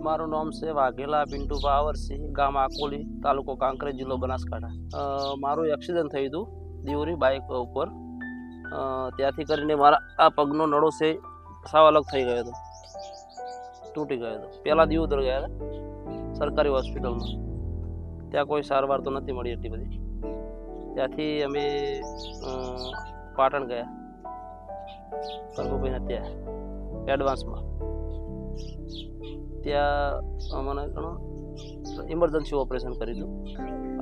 મારું નામ છે વાઘેલા પિન્ટુભા અવરસિંહ, ગામ આકોલી, તાલુકો કાંકરેજ, જિલ્લો બનાસકાંઠા. મારું એક્સિડન્ટ થયું હતું દીવરી બાઇક ઉપર. ત્યાંથી કરીને મારા આ પગનો નળો છે સાવ અલગ થઈ ગયો હતો, તૂટી ગયો હતો. પહેલાં દીવદર ગયા હતા સરકારી હોસ્પિટલમાં, ત્યાં કોઈ સારવાર તો નથી મળી એટલી બધી. ત્યાંથી અમે પાટણ ગયા કરગુભાઈને, ત્યાં એડવાન્સમાં. ત્યાં મને ઘણું ઇમરજન્સી ઓપરેશન કર્યું હતું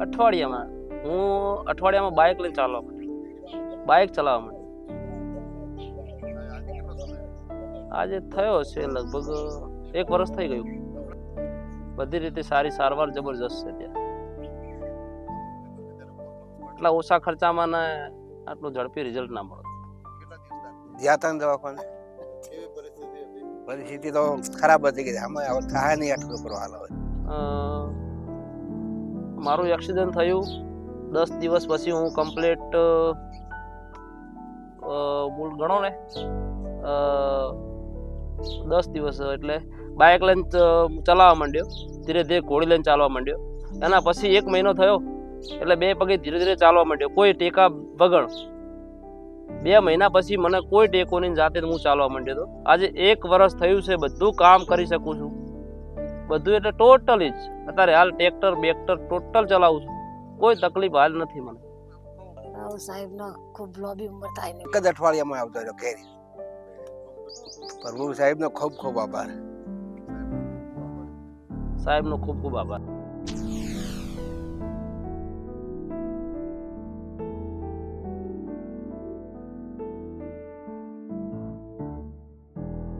અઠવાડિયામાં. હું અઠવાડિયામાં બાઇક લઈને ચાલવા માંડ્યો, બાઇક ચલાવવા માંડ્યો. આજે થયો છે લગભગ 1 વર્ષ થઈ ગયું. બધી રીતે સારી સારવાર જબરજસ્ત છે ત્યાં. એટલા ઓછા ખર્ચામાં ને આટલું ઝડપી રિઝલ્ટ ના મળે. ગયા હતા દવાખાને, પરિસ્થિતિ તો ખરાબ હતી કે આમાં હવે થાય નહીં, આટલું કરો હાલ. હવે મારું એક્સિડન્ટ થયું 10 દિવસ પછી હું કમ્પ્લીટ મૂળ ગણો ને 10 દિવસ એટલે બાઇક લઈને ચલાવવા માંડ્યો, ધીરે ધીરે ઘોડી લઈને ચાલવા માંડ્યો. એના પછી 1 મહિનો થયો એટલે 2 પગે ધીરે ધીરે ચાલવા માંડ્યો, કોઈ ટેકા વગર. 2 મહિના પછી મને કોઈ ટેકો નહીં, જાતે હું ચાલવા માંડ્યો હતો. આજે 1 વર્ષ થયું છે, બધું કામ કરી શકું છું, બધું એટલે ટોટલી જ. અત્યારે હાલ ટ્રેક્ટર બેક્ટર ટોટલ ચલાવું છું, કોઈ તકલીફ હાલ નથી મને. સાહેબનો ખૂબ લોબી ઉંમર થાય ને એક જ અઠવાડિયામાં આવતો રહ્યો ઘેર. પ્રભુ સાહેબનો ખૂબ ખૂબ આભાર. સાહેબનો ખૂબ ખૂબ આભાર.